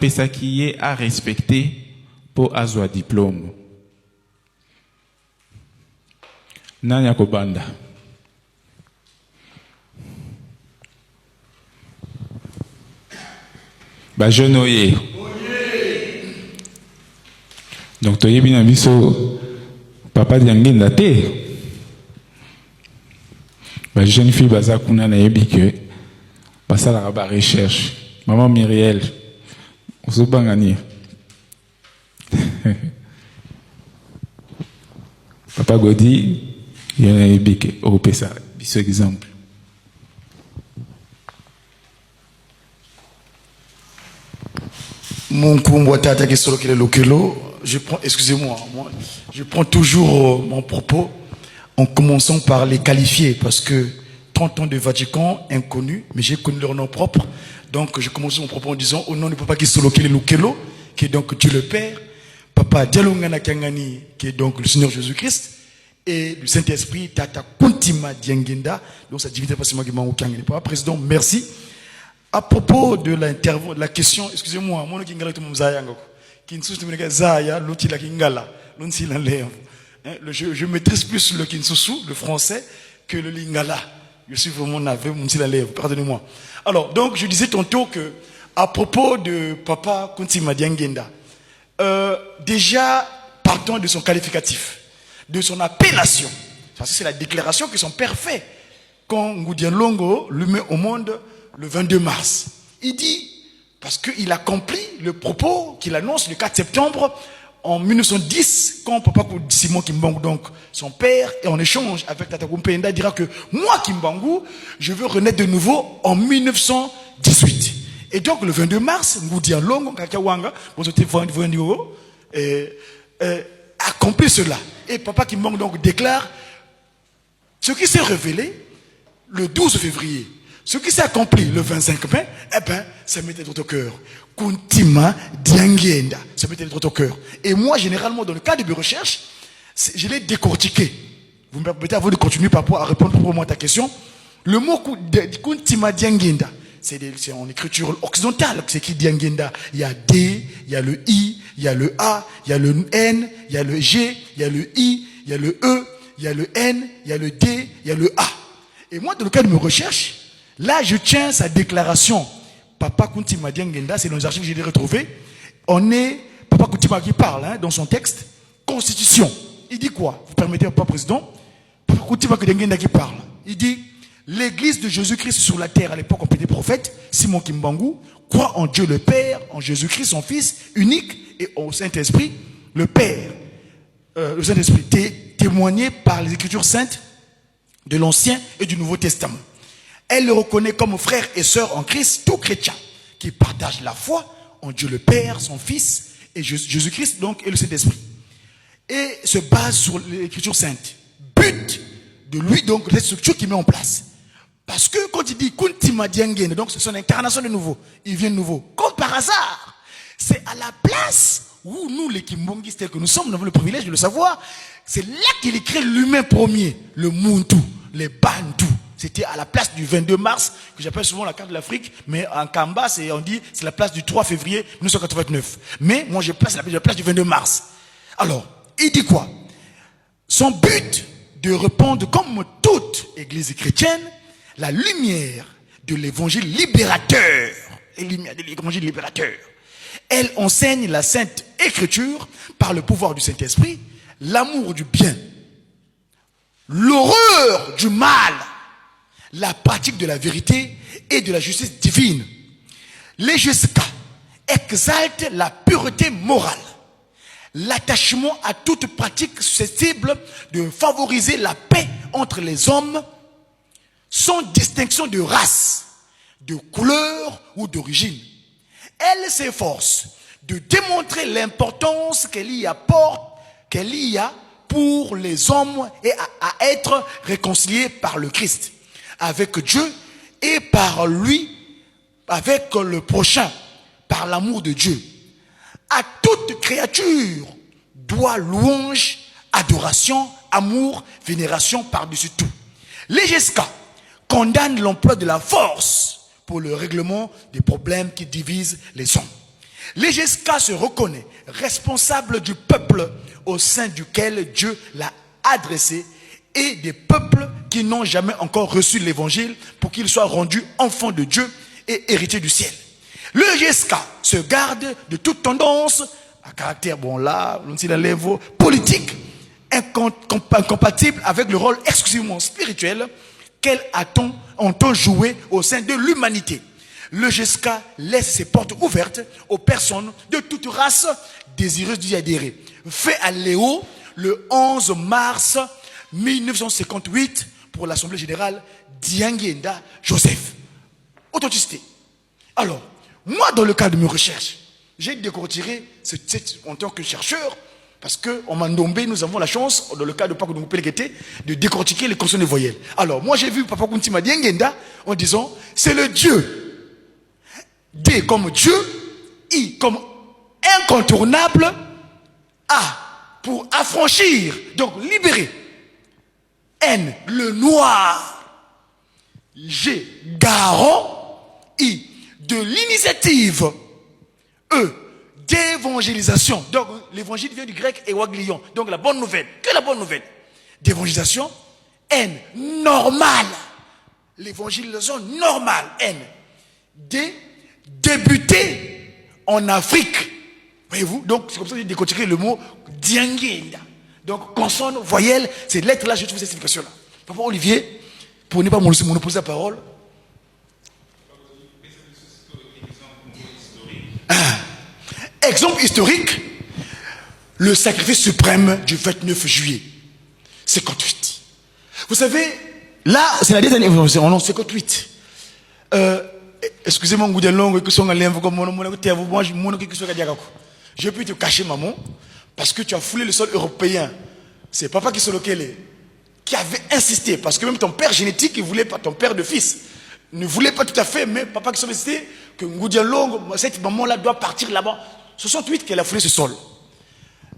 pesaki a respecté pour azwa diplôme. Nani akobanda? Ba jeune oye. Donc toyebi na biso papa diangenda te. Ba jeune fille baza kuna na yebi que basala ba recherche. Maman Myriel. Osobangani. Papa Godi, il y a un bic au PSA, ce exemple. Mon kumboata qui solo le lokelo, je prends, excusez-moi, je prends toujours mon propos en commençant par les qualifier parce que 30 ans de Vatican inconnus, mais j'ai connu leur nom propre. Donc je commence mon propos en disant au nom du papa qui solo le lokelo, qui est donc Dieu le Père, papa Dialongana Kangani, qui est donc le Seigneur Jésus-Christ, et le Saint-Esprit, Tata Kuntima Diangenda, donc sa divinité pas seulement qui m'a Kangani. Papa Président, merci. À propos de la question, excusez-moi, moi qui ngala tout mon zayango, qui ne soucie pas zaya, l'autre la kingala, l'autre la lève. Je maîtrise plus le kinsusu, le français, que le lingala. Je suis vraiment navé, mon la lève, pardonnez-moi. Alors, donc, je disais tantôt que, à propos de Papa Kuntima Diangenda, déjà, partons de son qualificatif, de son appellation. Parce que c'est la déclaration que son père fait quand Ngoudian Longo le met au monde le 22 mars. Il dit, parce qu'il accomplit le propos qu'il annonce le 4 septembre en 1910, quand Papa Simon Kimbangu, donc son père, et en échange avec Tata Kumpenda, dira que moi, Kimbangu, je veux renaître de nouveau en 1918. Et donc, le 22 mars, Ngoudian Longo, Kakawanga, accomplit cela. Et Papa Kimbangu donc déclare ce qui s'est révélé le 12 février. Ce qui s'est accompli le 25 mai, eh ben, ça m'était trop au cœur. Kuntima Diangenda, ça m'était trop au cœur. Et moi, généralement, dans le cadre de mes recherches, je l'ai décortiqué. Vous me permettez avant de continuer par rapport à répondre pour moi à ta question. Le mot Kuntima Diangenda, c'est en écriture occidentale, c'est écrit Diangenda. Il y a D, il y a le I, il y a le A, il y a le N, il y a le G, il y a le I, il y a le E, il y a le N, il y a le D, il y a le A. Et moi, dans le cadre de mes recherches, là, je tiens sa déclaration. Papa Kuntima Diangenda, c'est dans les archives que j'ai retrouvé. On est, Papa Kuntima qui parle, dans son texte, Constitution. Il dit quoi? Vous permettez, Papa Président? Papa Kuntima Diangenda qui parle. Il dit, l'Église de Jésus-Christ sur la terre, à l'époque, on peut des prophètes, Simon Kimbangu, croit en Dieu le Père, en Jésus-Christ, son Fils, unique, et au Saint-Esprit, le Père. Le Saint-Esprit, témoigné par les Écritures saintes de l'Ancien et du Nouveau Testament. Elle le reconnaît comme frère et sœur en Christ, tout chrétien, qui partage la foi en Dieu le Père, son Fils, et Jésus-Christ, donc, et le Saint-Esprit. Et se base sur l'Écriture sainte. But de lui, donc, les structures qu'il met en place. Parce que quand il dit Kuntima Diangenda, donc c'est son incarnation de nouveau, il vient de nouveau. Comme par hasard, c'est à la place où nous, les Kimbongis tels que nous sommes, nous avons le privilège de le savoir, c'est là qu'il écrit l'humain premier, le Muntu, les Bantu. C'était à la place du 22 mars, que j'appelle souvent la carte de l'Afrique, mais en Kamba, on dit c'est la place du 3 février 1989. Mais moi, je place la place du 22 mars. Alors, il dit quoi? Son but de répandre, comme toute église chrétienne, la lumière de l'évangile libérateur. Et lumière de l'évangile libérateur. Elle enseigne la Sainte Écriture par le pouvoir du Saint-Esprit, l'amour du bien, l'horreur du mal, la pratique de la vérité et de la justice divine. Les Jeska exaltent la pureté morale, l'attachement à toute pratique susceptible de favoriser la paix entre les hommes sans distinction de race, de couleur ou d'origine. Elle s'efforce de démontrer l'importance qu'elle y apporte, qu'elle y a pour les hommes et à être réconciliés par le Christ, avec Dieu et par lui, avec le prochain, par l'amour de Dieu. À toute créature doit louange, adoration, amour, vénération par-dessus tout. Les Jeska condamnent l'emploi de la force pour le règlement des problèmes qui divisent les hommes. L'EGSK se reconnaît responsable du peuple au sein duquel Dieu l'a adressé et des peuples qui n'ont jamais encore reçu l'évangile pour qu'ils soient rendus enfants de Dieu et héritiers du ciel. L'EGSK se garde de toute tendance à caractère, politique, incompatible avec le rôle exclusivement spirituel qu'elle entend jouer au sein de l'humanité. Le GESCA laisse ses portes ouvertes aux personnes de toute race désireuses d'y adhérer. Fait à Léo le 11 mars 1958 pour l'Assemblée générale d'Yangenda Joseph. Authenticité. Alors, moi, dans le cadre de mes recherches, j'ai décortiqué en tant que chercheur, parce qu'en Mandombe, nous avons la chance, dans le cadre de Paco Pelekete, de décortiquer les consonnes et voyelles. Alors, moi, j'ai vu Papa Kuntima Diengenda en disant, c'est le Dieu. D comme Dieu, I comme incontournable, A pour affranchir, donc libérer. N, le noir. G, garant. I, de l'initiative. E, d'évangélisation. Donc l'évangile vient du grec ewaglion. Donc la bonne nouvelle. Que la bonne nouvelle. D'évangélisation. N, normal. L'évangélisation normale. N. D, débuter en Afrique. Voyez-vous? Donc c'est comme ça que j'ai décortiqué le mot Diangenda. Donc consonne, voyelle, ces lettres-là, je trouve cette explication-là. Papa Olivier, pour ne pas monopoliser la parole. Exemple historique, le sacrifice suprême du 29 juillet 58. Vous savez, là, c'est la dernière évolution, en 58. Excusez-moi, je peux te cacher, maman, parce que tu as foulé le sol européen. C'est papa qui avait insisté, parce que même ton père génétique, il voulait pas, ton père de fils, ne voulait pas tout à fait, mais papa qui insisté que Ngoudialong, cette maman-là doit partir là-bas. 68 qu'elle a foulé ce sol.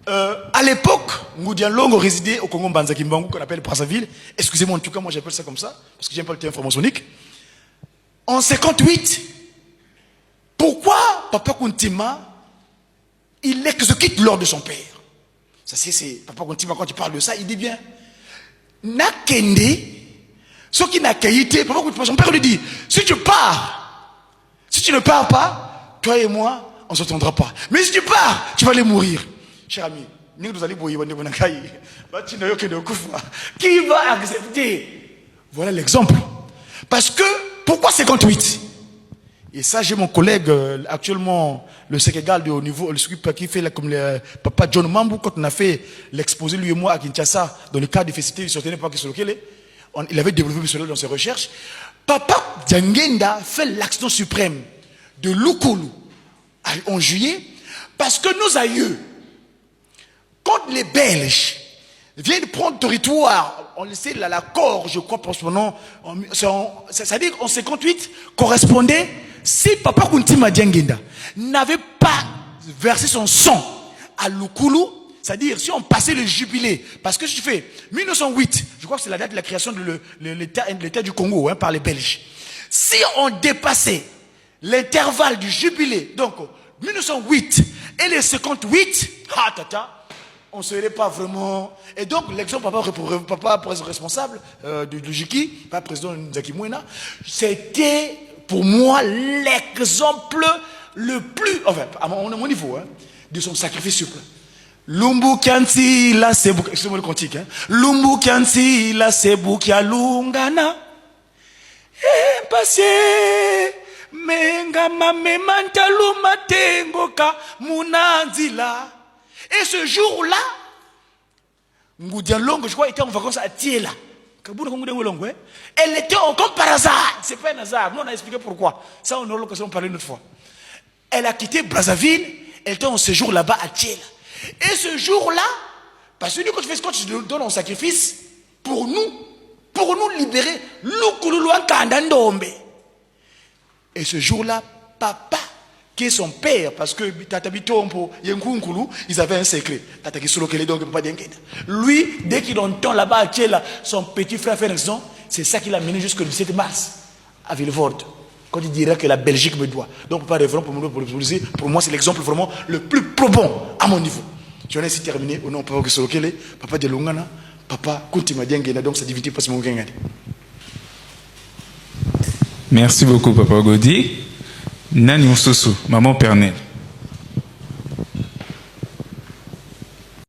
À l'époque, Ngoudialong résidait au Congo Banzakimbangu, qu'on appelle Brazzaville. Excusez-moi, en tout cas, moi j'appelle ça comme ça, parce que j'aime pas le terme franc-maçonnique. En 58, pourquoi Papa Kuntima, il exécute l'ordre de son père? Ça c'est Papa Kuntima, quand il parle de ça, il dit bien, Nakende, ce qui n'a qualité, Papa Kuntima, son père lui dit, si tu pars, si tu ne pars pas, toi et moi, on ne s'entendra pas. Mais si tu pars, tu vas aller mourir. Cher ami, qui va accepter? Voilà l'exemple. Parce que, pourquoi 58? Et ça, j'ai mon collègue, actuellement, le secrétaire de haut niveau, qui fait comme le papa John Mambou, quand on a fait l'exposé, lui et moi, à Kinshasa, dans le cadre des festivités du Soutenu Parc Solokele, il avait développé cela dans ses recherches. Papa Diangenda fait l'action suprême de Lukulu en juillet, parce que nos aïeux, quand les Belges viennent prendre territoire, on le sait, l'accord, je crois, pour ce moment, c'est-à-dire en 58, correspondait, si Papa Kuntima Diangenda n'avait pas versé son sang à Lukulu, c'est-à-dire si on passait le jubilé, parce que si tu fais 1908, je crois que c'est la date de la création de l'État du Congo par les Belges, si on dépassait l'intervalle du jubilé, donc 1908 et les 58, on ne serait pas vraiment. Et donc, l'exemple, papa responsable de Jiki, pas président Nzaki Mouena, c'était pour moi l'exemple le plus, enfin, à mon niveau, de son sacrifice suprême. Lumbu Kianti, la sebu, excusez-moi le cantique, Lumbu Kianti, la sebu kia lungana, passé. Menga mame mantalu matengoka munanzila. Et ce jour-là, Ngoudialong, je crois, était en vacances à Tiela. Elle était comme par hasard. C'est pas un hasard. Nous, on a expliqué pourquoi. Ça, on aura l'occasion de parler une autre fois. Elle a quitté Brazzaville. Elle était en séjour là-bas à Tiela. Et ce jour-là, parce que nous, quand tu donnes un sacrifice, pour nous libérer, et ce jour-là, papa, qui est son père, parce que Tatabitompo, Yenkunkulu, ils avaient un secret. Lui, dès qu'il entend là-bas à son petit frère fait une action, c'est ça qui l'a mené jusqu'au 17 mars, à Villevorde. quand il dirait que la Belgique me doit. Donc, pas de vraiment pour moi, c'est l'exemple vraiment le plus probant à mon niveau. Je vais ainsi terminer au nom de Papa Kisolokele, Papa de Lungana, Papa Kuntima Diengena, donc sa divinité passe mon gengani. Merci beaucoup, Papa Godi. Nani Moussoussou, maman Pernelle.